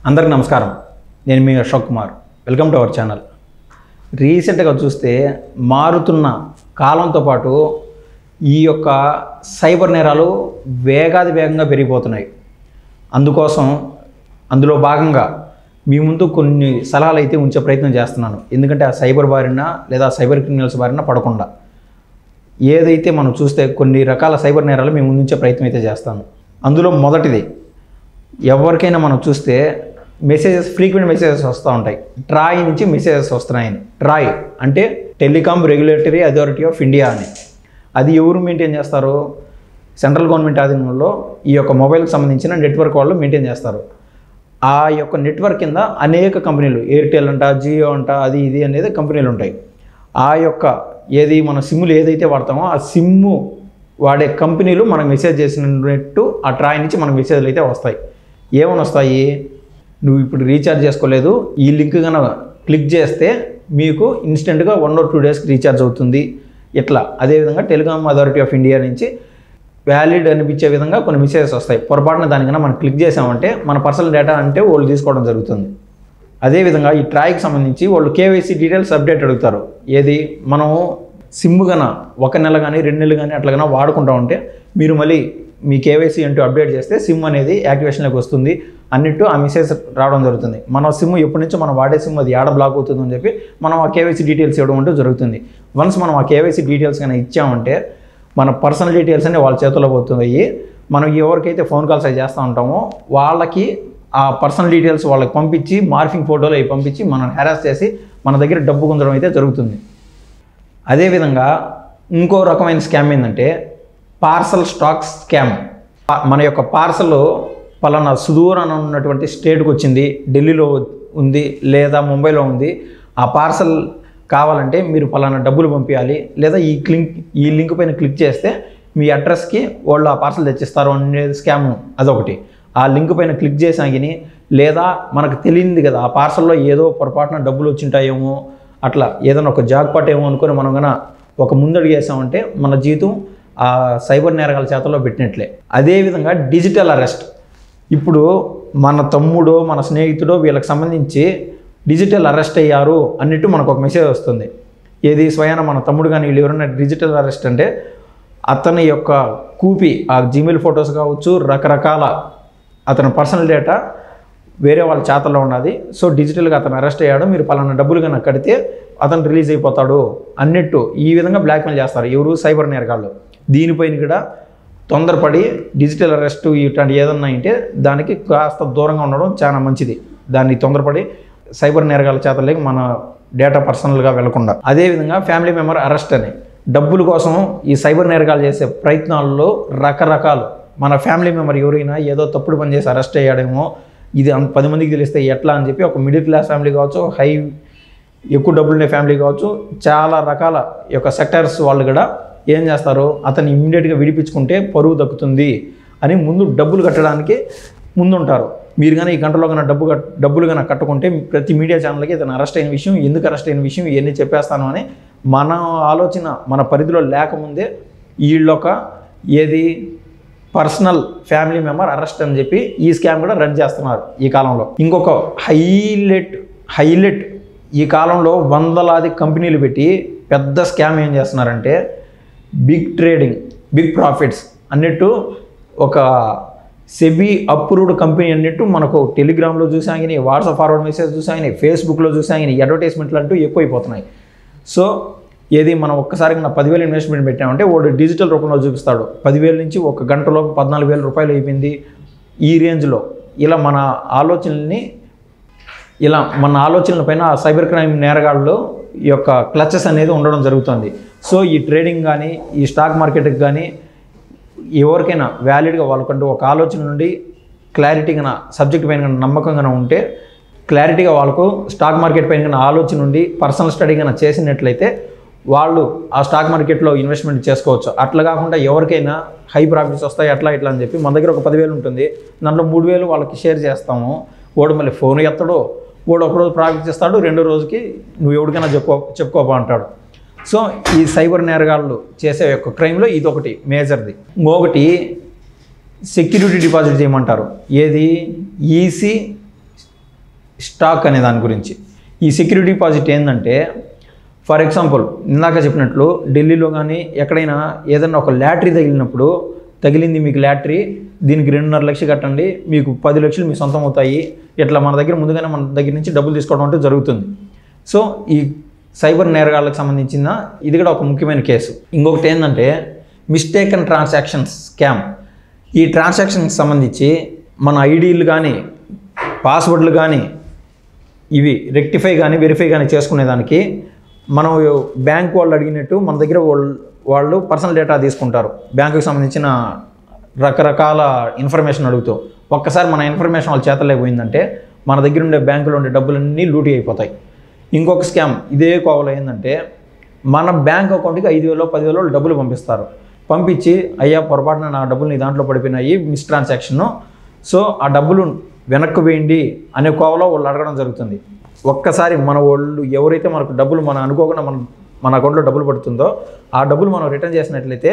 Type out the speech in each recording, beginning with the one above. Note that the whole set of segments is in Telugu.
అందరికీ నమస్కారం. నేను మీ Ashok Kumar. Welcome to our channel. రీసెంట్గా చూస్తే మారుతున్న కాలంతో పాటు ఈ యొక్క సైబర్ నేరాలు వేగంగా పెరిగిపోతున్నాయి. అందులో భాగంగా మీ ముందు కొన్ని సలహాలు అయితే ఉంచే ప్రయత్నం చేస్తున్నాను. ఎందుకంటే ఆ సైబర్ బారిన లేదా సైబర్ క్రిమినల్స్ బారిన పడకుండా ఏదైతే మనం చూస్తే కొన్ని రకాల సైబర్ నేరాలు మేము ముందుంచే ప్రయత్నం అయితే చేస్తాను. అందులో మొదటిది, ఎవరికైనా మనం చూస్తే ఫ్రీక్వెంట్ మెసేజెస్ వస్తూ ఉంటాయి. ట్రాయ్ నుంచి మెసేజెస్ వస్తున్నాయని. ట్రాయ్ అంటే telecom regulatory authority of India అని. అది ఎవరు మెయింటైన్ చేస్తారు? సెంట్రల్ గవర్నమెంట్ ఆధీనంలో ఈ యొక్క మొబైల్కి సంబంధించిన నెట్వర్క్ వాళ్ళు మెయింటైన్ చేస్తారు. ఆ యొక్క నెట్వర్క్ కింద అనేక కంపెనీలు, ఎయిర్టెల్ అంట, జియో అంట, అది ఇది అనేది కంపెనీలు ఉంటాయి. ఆ యొక్క మన సిమ్ములు ఏదైతే వాడతామో ఆ సిమ్ము వాడే కంపెనీలు మనకు మెసేజ్ చేసినట్టు ఆ ట్రాయ్ నుంచి మనకు మెసేజ్లు అయితే వస్తాయి. ఏమని వస్తాయి? నువ్వు ఇప్పుడు రీఛార్జ్ చేసుకోలేదు, ఈ లింక్ కనుక క్లిక్ చేస్తే మీకు ఇన్స్టెంట్గా 1 or 2 daysకి రీఛార్జ్ అవుతుంది. ఇట్లా అదేవిధంగా టెలికాం అథారిటీ ఆఫ్ ఇండియా నుంచి వ్యాలిడ్ అనిపించే విధంగా కొన్ని మెసేజెస్ వస్తాయి. పొరపాటున దానికన్నా మనం క్లిక్ చేసామంటే మన పర్సనల్ డేటా అంటే వాళ్ళు తీసుకోవడం జరుగుతుంది. అదేవిధంగా ఈ ట్రాయ్కి సంబంధించి వాళ్ళు కేవైసీ డీటెయిల్స్ అప్డేట్ అడుగుతారు. ఏది మనం సిమ్ కన్నా 1 నెల కానీ 2 నెలలు కానీ అట్లాగైనా వాడుకుంటా ఉంటే మీరు మళ్ళీ మీ కేవైసీ అంటూ అప్డేట్ చేస్తే సిమ్ అనేది యాక్టివేషన్లోకి వస్తుంది అన్నట్టు ఆ మెసేజ్ రావడం జరుగుతుంది. మన సిమ్ ఎప్పటి నుంచో మనం వాడే సిమ్ అది యాడ బ్లాక్ అవుతుందని చెప్పి మనం ఆ కేవైసీ డీటెయిల్స్ ఇవ్వడం అంటూ జరుగుతుంది. వన్స్ మనం ఆ కేవైసీ డీటెయిల్స్ కానీ ఇచ్చామంటే మన పర్సనల్ డీటెయిల్స్ అన్నీ వాళ్ళ చేతుల్లో పోతున్నాయి. మనం ఎవరికైతే ఫోన్ కాల్స్ అవి చేస్తూ ఉంటామో వాళ్ళకి ఆ పర్సనల్ డీటెయిల్స్ వాళ్ళకి పంపించి మార్ఫింగ్ ఫోటోలు అవి పంపించి మనం హెరాస్ చేసి మన దగ్గర డబ్బు గుంజడం అయితే జరుగుతుంది. అదేవిధంగా ఇంకో రకమైన స్కామ్ ఏంటంటే పార్సల్ స్టాక్ స్కామ్. మన యొక్క పార్సల్ పలానా సుదూరాన ఉన్నటువంటి స్టేట్కి వచ్చింది, ఢిల్లీలో ఉంది లేదా ముంబైలో ఉంది, ఆ పార్సల్ కావాలంటే మీరు పలానా డబ్బులు పంపించాలి లేదా ఈ లింక్ పైన క్లిక్ చేస్తే మీ అడ్రస్కి వాళ్ళు ఆ పార్సల్ తెచ్చిస్తారు అనేది స్కామ్. అదొకటి. ఆ లింక్ పైన క్లిక్ చేసాగిని లేదా మనకు తెలియదు కదా ఆ పార్సల్లో ఏదో పొరపాటున డబ్బులు వచ్చింటాయేమో, అట్లా ఏదైనా ఒక జాక్పాట్ ఏమో అనుకొని మనం కన్నా ఒక ముందడుగు వేసామంటే మన జీవితం ఆ సైబర్ నేరగాల చేతల్లో పెట్టినట్లే. అదేవిధంగా డిజిటల్ అరెస్ట్. ఇప్పుడు మన తమ్ముడో మన స్నేహితుడో వీళ్ళకి సంబంధించి డిజిటల్ అరెస్ట్ అయ్యారు అన్నట్టు మనకు ఒక మెసేజ్ వస్తుంది. ఏది స్వయాన మన తమ్ముడు కానీ వీళ్ళు ఎవరైనా డిజిటల్ అరెస్ట్ అంటే అతని యొక్క ఆ జీమెయిల్ ఫొటోస్ కావచ్చు, రకరకాల అతని పర్సనల్ డేటా వేరే వాళ్ళ చేతల్లో ఉన్నది. సో డిజిటల్గా అతను అరెస్ట్ అయ్యాడు, మీరు పలానా డబ్బులు కన్నా కడితే అతను రిలీజ్ అయిపోతాడు అన్నట్టు ఈ విధంగా బ్లాక్మెయిల్ చేస్తారు ఎవరు? సైబర్ నేరగాళ్ళు. దీనిపైన కూడా తొందరపడి డిజిటల్ అరెస్ట్ ఇట్లాంటి ఏదన్నా అంటే దానికి కాస్త దూరంగా ఉండడం చాలా మంచిది. దాన్ని తొందరపడి సైబర్ నేరగాల చేతల్లోకి మన డేటా పర్సనల్గా వెళ్లకుండా. అదేవిధంగా ఫ్యామిలీ మెంబర్ అరెస్ట్ అని డబ్బుల కోసం ఈ సైబర్ నేరగాలు చేసే ప్రయత్నాల్లో రకరకాలు. మన ఫ్యామిలీ మెంబర్ ఎవరైనా ఏదో తప్పుడు పని చేసి అరెస్ట్ అయ్యాడేమో, ఇది 10 మందికి తెలిస్తే ఎట్లా అని చెప్పి ఒక మిడిల్ క్లాస్ ఫ్యామిలీ కావచ్చు, ఎక్కువ డబ్బులుండే ఫ్యామిలీ కావచ్చు, చాలా రకాల యొక్క సెక్టర్స్ వాళ్ళు కూడా ఏం చేస్తారు? అతన్ని ఇమ్మీడియట్గా విడిపించుకుంటే పరువు దక్కుతుంది అని ముందు డబ్బులు కట్టడానికి ముందుంటారు. మీరు కానీ ఈ గంటలో కన్నా డబ్బులు కన్నా కట్టుకుంటే ప్రతి మీడియా ఛానల్కి ఇతను అరెస్ట్ అయిన విషయం, ఎందుకు అరెస్ట్ అయిన విషయం ఇవన్నీ చెప్పేస్తాను అని మన ఆలోచన మన పరిధిలో లేకముందే వీళ్ళొక పర్సనల్ ఫ్యామిలీ మెంబర్ అరెస్ట్ అని చెప్పి ఈ స్కామ్ కూడా రన్ చేస్తున్నారు ఈ కాలంలో. ఇంకొక హైలైట్ ఈ కాలంలో వందలాది కంపెనీలు పెట్టి పెద్ద స్కామ్ ఏం చేస్తున్నారంటే బిగ్ ట్రేడింగ్, బిగ్ ప్రాఫిట్స్ అన్నట్టు ఒక సెబీ అప్రూవ్డ్ కంపెనీ అన్నట్టు మనకు టెలిగ్రామ్లో చూసాయని, వాట్సాప్ ఫార్వర్డ్ మెసేజ్ చూసాయని, ఫేస్బుక్లో చూసాయని అడ్వర్టైజ్మెంట్లు అంటూ ఎక్కువైపోతున్నాయి. సో మనం ఒక్కసారి 10,000 ఇన్వెస్ట్మెంట్ పెట్టామంటే వాడు డిజిటల్ రూపంలో చూపిస్తాడు. 10,000 నుంచి ఒక గంటలో 14,000 రూపాయలు అయిపోయింది ఈ రేంజ్లో. ఇలా మన ఆలోచనల పైన సైబర్ క్రైమ్ నేరగాళ్ళు ఈ యొక్క క్లచెస్ అనేది ఉండడం జరుగుతుంది. సో ఈ ట్రేడింగ్ కానీ ఈ స్టాక్ మార్కెట్కి కానీ ఎవరికైనా వ్యాలిడ్గా వాళ్ళకంటూ ఒక ఆలోచన నుండి క్లారిటీగా సబ్జెక్ట్ పైన నమ్మకంగా ఉంటే క్లారిటీగా వాళ్ళకు స్టాక్ మార్కెట్ పైన ఆలోచన నుండి పర్సనల్ స్టడీ కన్నా చేసినట్లయితే వాళ్ళు ఆ స్టాక్ మార్కెట్లో ఇన్వెస్ట్మెంట్ చేసుకోవచ్చు. అట్లా కాకుండా ఎవరికైనా హై ప్రాఫిట్స్ వస్తాయి అట్లా ఇట్లా అని చెప్పి మన దగ్గర ఒక 10,000 ఉంటుంది, దాంట్లో 3,000 వాళ్ళకి షేర్ చేస్తాము. వాడు మళ్ళీ ఫోన్ ఎత్తడు, వాడు ఒకరోజు ప్రాఫిట్స్ ఇస్తాడు, 2వ రోజుకి నువ్వు ఎవరికైనా చెప్పుకోపా అంటాడు. సో ఈ సైబర్ నేరగాళ్ళు చేసే యొక్క క్రైమ్లో ఇదొకటి మేజర్ది. ఇంకొకటి సెక్యూరిటీ డిపాజిట్ చేయమంటారు. ఈసీ స్టాక్ అనే దాని గురించి. ఈ సెక్యూరిటీ డిపాజిట్ ఏంటంటే, ఫర్ ఎగ్జాంపుల్ ఇందాక చెప్పినట్లు ఢిల్లీలో కానీ ఎక్కడైనా ఏదైనా ఒక లాటరీ తగిలింది మీకు లాటరీ, దీనికి 2.5 లక్షలు కట్టండి, మీకు 10 లక్షలు మీ సొంతం అవుతాయి, ఇట్లా మన దగ్గర నుంచి డబ్బులు తీసుకోవడం అంటే జరుగుతుంది. సో ఈ సైబర్ నేరగాళ్ళకి సంబంధించిన ఇది కూడా ఒక ముఖ్యమైన కేసు. ఇంకొకటి ఏంటంటే మిస్టేకన్ ట్రాన్సాక్షన్స్ స్కామ్. ఈ ట్రాన్సాక్షన్కి సంబంధించి మన ఐడీలు కానీ పాస్వర్డ్లు కానీ ఇవి రెక్టిఫై కానీ వెరిఫై కానీ చేసుకునేదానికి మనం బ్యాంక్ వాళ్ళు అడిగినట్టు మన దగ్గర వాళ్ళు పర్సనల్ డేటా తీసుకుంటారు. బ్యాంకుకి సంబంధించిన రకరకాల ఇన్ఫర్మేషన్ అడుగుతూ ఒక్కసారి మన ఇన్ఫర్మేషన్ వాళ్ళ చేతలే పోయిందంటే మన దగ్గర ఉండే బ్యాంకులో ఉండే డబ్బులన్నీ లూటీ అయిపోతాయి. ఇంకొక స్కామ్ ఇదే కోవలో ఏంటంటే మన బ్యాంక్ అకౌంట్కి 5,000 10,000 డబ్బులు పంపిస్తారు. పంపించి అయ్యా పొరపాటున నా డబ్బులు నీ దాంట్లో పడిపోయినాయి, మిస్ ట్రాన్సాక్షన్, సో ఆ డబ్బులు వెనక్కి వేయండి అనే కోవలో వాళ్ళు అడగడం జరుగుతుంది. ఒక్కసారి మన వాళ్ళు ఎవరైతే మనకు డబ్బులు అనుకోకుండా మన అకౌంట్లో డబ్బులు పడుతుందో ఆ డబ్బులు మనం రిటర్న్ చేసినట్లయితే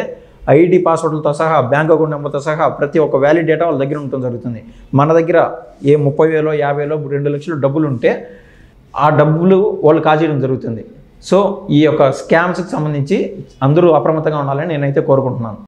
ఐడి పాస్వర్డ్లతో సహా బ్యాంక్ అకౌంట్ నెంబర్తో సహా ప్రతి ఒక్క వ్యాలిడ్ డేటా వాళ్ళ దగ్గర ఉండటం జరుగుతుంది. మన దగ్గర 30,000 50,000 2 లక్షలు డబ్బులు ఉంటే ఆ డబ్బులు వాళ్ళు కాజేయడం జరుగుతుంది. సో ఈ యొక్క స్కామ్స్కి సంబంధించి అందరూ అప్రమత్తంగా ఉండాలని నేనైతే కోరుకుంటున్నాను.